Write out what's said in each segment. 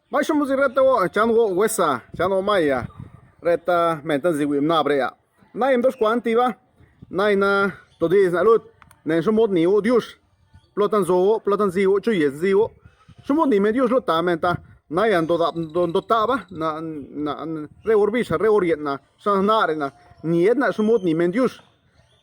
Mas somos reta o chango wesa, chango maya. Reta mentan ziwim na brea. Na im dos quantiva. Na ina todis na lut. Nen somos ni o dios. Plotan ziwo, chuyes ziwo. Somos ni medios lo ta menta. Na yan do taba na reorbisha reorient na sanare na. Ni edna somos ni medios.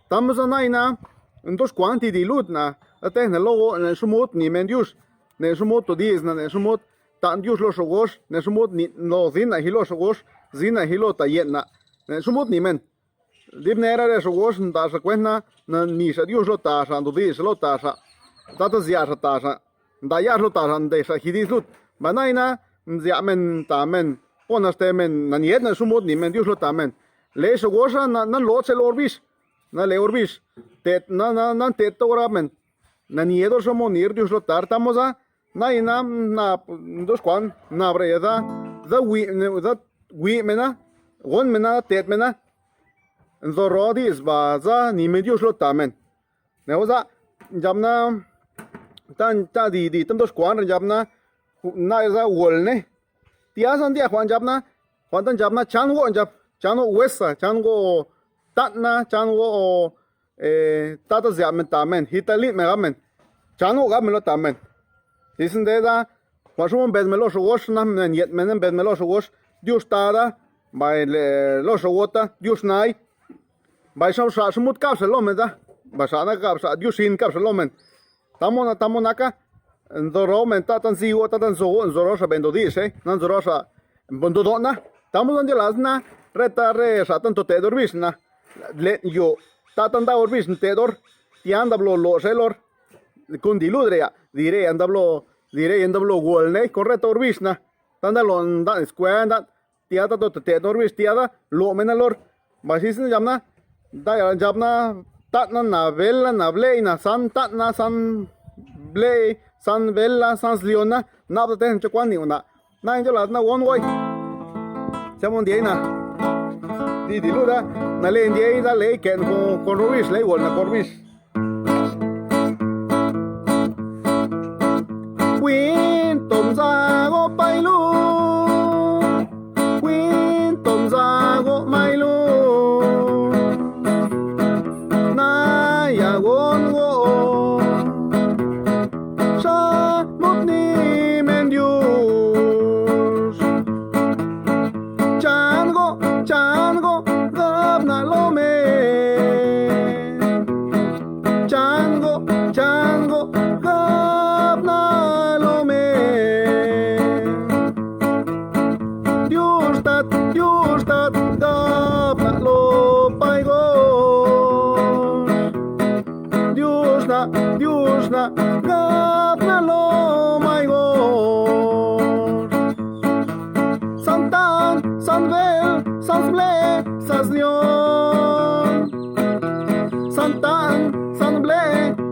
Estamos na ina dos quanti di lut na. Até na logo na somos ni medios. Ne somos todis na ne somos tan dios los ogos ne sumut ni no zina hilos ogos zina hilota yetna ne sumut ni men dib nera de ogos nda sa cuenta na ni sa dios lo ta sa ndo dis lo ta sa tata zia sa ta sa nda ya lo ta sa de sa hidis lut banaina zia men ta men ponas te men na niet na sumut ni men dios lo ta men le ogos na lo se orbis na le orbis te na te to men na niedo somos ni dios lo tar tamos a na ina na dos kwan na breda da wi mena gon mena tet mena do rodis ba za ni medios lo tamen ne oza jamna tan ta di tan dos kwan jamna na za wolne tia san dia kwan jamna kwan tan jamna chango chano wesa chango tatna chango tata zyamen tamen hitali megamen chango gamen lo tamen dicen de da, cuando bed melos ogos, na yet menen bed melos ogos, Dios tada, by los ogota, Dios nai, by some smooth caps lomen da, basana caps, Dios in caps lomen. Tamonaka, and the roman tatan see what tatan so and zorosa bendo dice, non zorosa bondodona, tamon de lasna, retare satan to tedor visna, let yo, tatan da orbis tedor, tianda lo selor, con diludrea. Direi andablo wolne corretto orbisna tanda lon da square tiada to te orbis tiada lo menalor basis jamna da jamna tatna na vela na blei na san tatna san blei san vela san liona na da ten chokwani una na injo la na one way siamo di na di luda na le ndi da le ken con orbis le wolna orbis Queen Tom Zago Pailu Queen Tom Zago Mailu Naya Gongo Sa Mutni Mendius Chango Gabna Lome Chango Gabna Diostat gabna lo paigos Diosna gabna lo maigos Santan, Sanvel, Sansble, Saslion Santan, Sanble,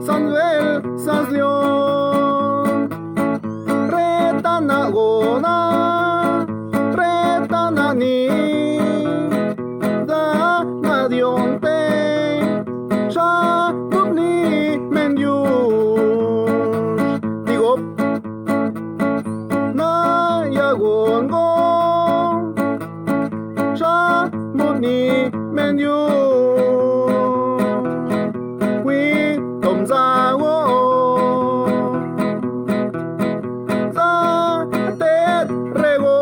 Sansvel, Saslion Retanagona Retanani Da Nadionte Sa Mutni Mendius Digo Na Yagongo Sa Mutni Mendius Qui Tom Zago Sa Tet Rego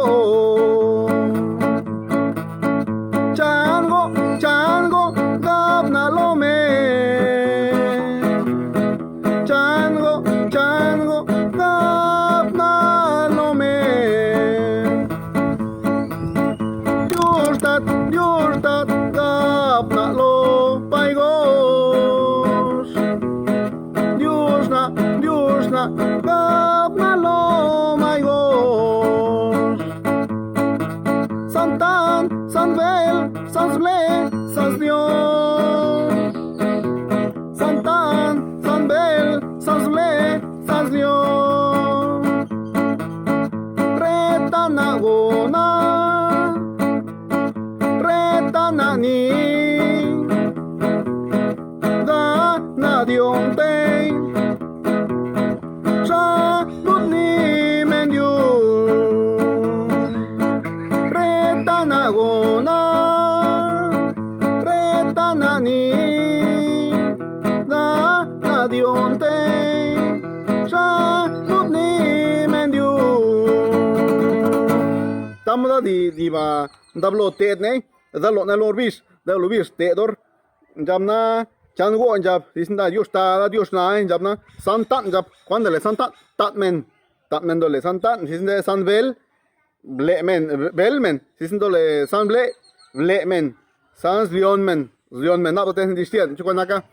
Chango gabna lome Chango gabna lome Diostat gabna lo paigos Diosna gabna lo maigos Santan, Sanvel, Sansble, Saslion Santan, Sanvel, Sansble, Saslion Retanagona Retanani Da Nadionte Sa Mutni Mendius da di va dablo te ne dalo na lorbis te dor jamna chan go jab disinda Dios na jamna santa jab cuando le santa tatmen dole santa disinda sanbel belmen disinda le sanble men sans leonmen no te distinto chuanaca.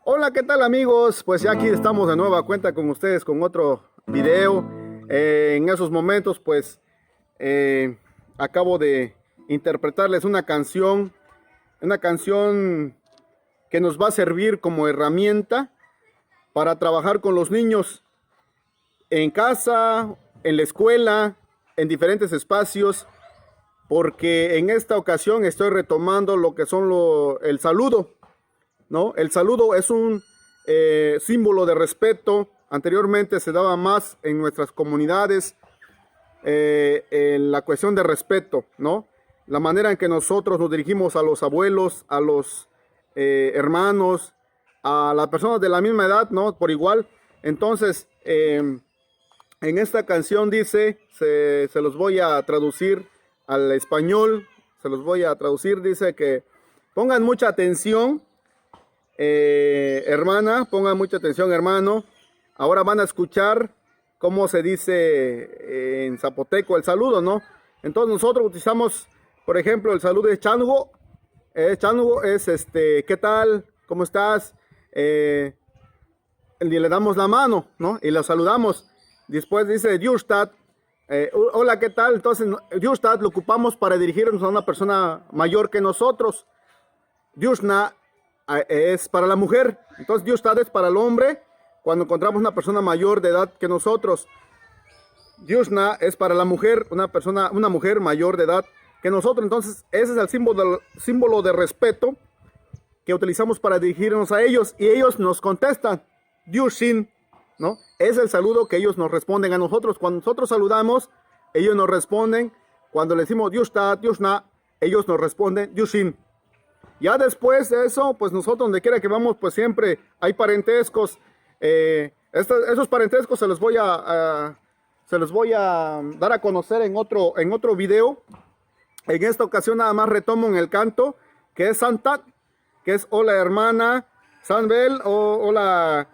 Hola, ¿qué tal amigos? Pues ya aquí estamos de nueva cuenta con ustedes con otro video. En esos momentos pues acabo de interpretarles una canción que nos va a servir como herramienta para trabajar con los niños en casa, en la escuela, en diferentes espacios, porque en esta ocasión estoy retomando lo que son el saludo, ¿no? El saludo es un símbolo de respeto. Anteriormente se daba más en nuestras comunidades en la cuestión de respeto, ¿no? La manera en que nosotros nos dirigimos a los abuelos, a los hermanos, a las personas de la misma edad, ¿no? Por igual. Entonces, en esta canción dice, se los voy a traducir al español, dice que pongan mucha atención, pongan mucha atención, hermano. Ahora van a escuchar cómo se dice en zapoteco el saludo, ¿no? Entonces nosotros utilizamos, por ejemplo, el saludo de chango. Chango es ¿qué tal? ¿Cómo estás? Y le damos la mano, ¿no? Y lo saludamos. Después dice Diustad. Hola, ¿qué tal? Entonces, Diustad lo ocupamos para dirigirnos a una persona mayor que nosotros. Diusna es para la mujer. Entonces, Diustad es para el hombre cuando encontramos una persona mayor de edad que nosotros. Diusna es para la mujer, una mujer mayor de edad que nosotros. Entonces, ese es el símbolo de respeto que utilizamos para dirigirnos a ellos. Y ellos nos contestan, Diushin, ¿no? Es el saludo que ellos nos responden a nosotros. Cuando nosotros saludamos, ellos nos responden. Cuando le decimos Diustad, Diusna, ellos nos responden Diushin. Ya después de eso, pues nosotros donde quiera que vamos, pues siempre hay parentescos. Esos parentescos se los voy a dar a conocer en otro video. En esta ocasión nada más retomo en el canto, que es Santat, que es hola hermana, Sanbel, o hola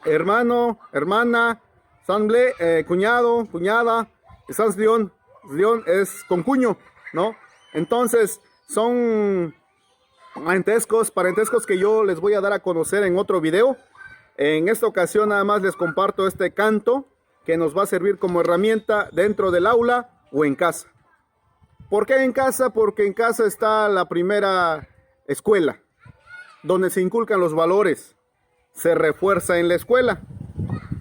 hermano, hermana, Sanble, cuñado, cuñada, y Sans León es con cuño, ¿no? Entonces son parentescos que yo les voy a dar a conocer en otro video. En esta ocasión nada más les comparto este canto que nos va a servir como herramienta dentro del aula o en casa. ¿Por qué en casa? Porque en casa está la primera escuela, donde se inculcan los valores, se refuerza en la escuela.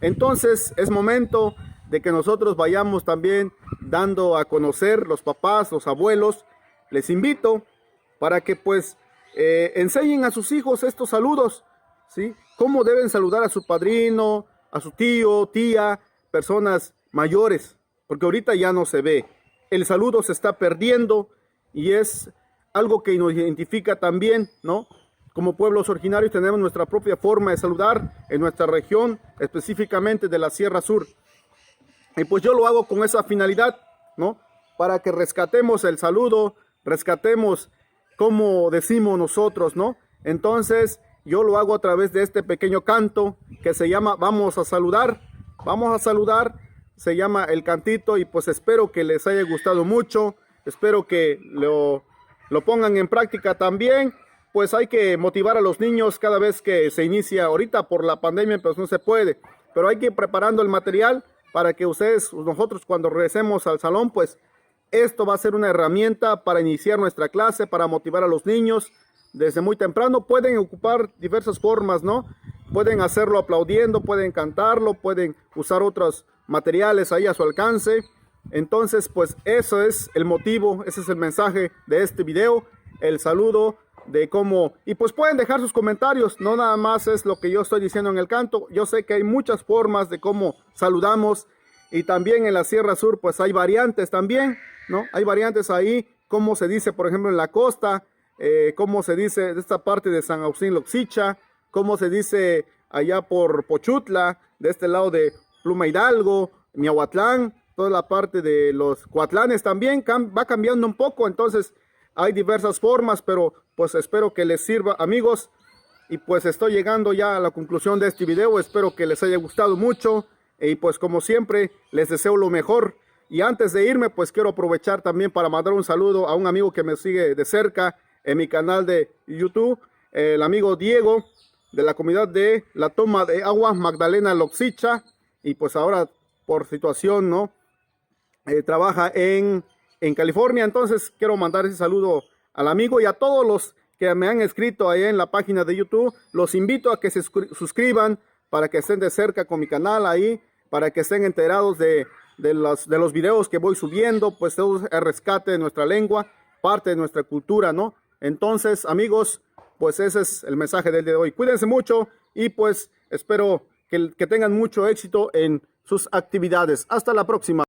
Entonces es momento de que nosotros vayamos también dando a conocer los papás, los abuelos. Les invito para que pues enseñen a sus hijos estos saludos, ¿sí? Cómo deben saludar a su padrino, a su tío, tía, personas mayores, porque ahorita ya no se ve. El saludo se está perdiendo y es algo que nos identifica también, ¿no? Como pueblos originarios tenemos nuestra propia forma de saludar en nuestra región, específicamente de la Sierra Sur. Y pues yo lo hago con esa finalidad, ¿no? Para que rescatemos el saludo, rescatemos como decimos nosotros, ¿no? Entonces yo lo hago a través de este pequeño canto que se llama Vamos a saludar. Vamos a saludar, se llama el cantito, y pues espero que les haya gustado mucho. Espero que lo pongan en práctica también. Pues hay que motivar a los niños cada vez que se inicia. Ahorita por la pandemia pues no se puede, pero hay que ir preparando el material para que nosotros cuando regresemos al salón, pues esto va a ser una herramienta para iniciar nuestra clase, para motivar a los niños desde muy temprano. Pueden ocupar diversas formas, ¿no? Pueden hacerlo aplaudiendo, pueden cantarlo, pueden usar otros materiales ahí a su alcance. Entonces pues eso es el motivo, ese es el mensaje de este video, el saludo de cómo, y pues pueden dejar sus comentarios, no nada más es lo que yo estoy diciendo en el canto. Yo sé que hay muchas formas de cómo saludamos, y también en la Sierra Sur pues hay variantes también, ¿no? Hay variantes ahí, cómo se dice por ejemplo en la costa, cómo se dice de esta parte de San Agustín Loxicha, cómo se dice allá por Pochutla, de este lado de Pluma Hidalgo, Miahuatlán, toda la parte de los cuatlanes también va cambiando un poco, entonces hay diversas formas, pero pues espero que les sirva, amigos. Y pues estoy llegando ya a la conclusión de este video, espero que les haya gustado mucho y pues como siempre les deseo lo mejor. Y antes de irme pues quiero aprovechar también para mandar un saludo a un amigo que me sigue de cerca en mi canal de YouTube, el amigo Diego de la comunidad de la toma de agua Magdalena Loxicha, y pues ahora por situación, ¿no? Trabaja en California, entonces quiero mandar ese saludo al amigo y a todos los que me han escrito ahí en la página de YouTube. Los invito a que se suscriban para que estén de cerca con mi canal ahí, para que estén enterados de los videos que voy subiendo, pues todo es el rescate de nuestra lengua, parte de nuestra cultura, ¿no? Entonces, amigos, pues ese es el mensaje del día de hoy. Cuídense mucho y pues espero que tengan mucho éxito en sus actividades. Hasta la próxima.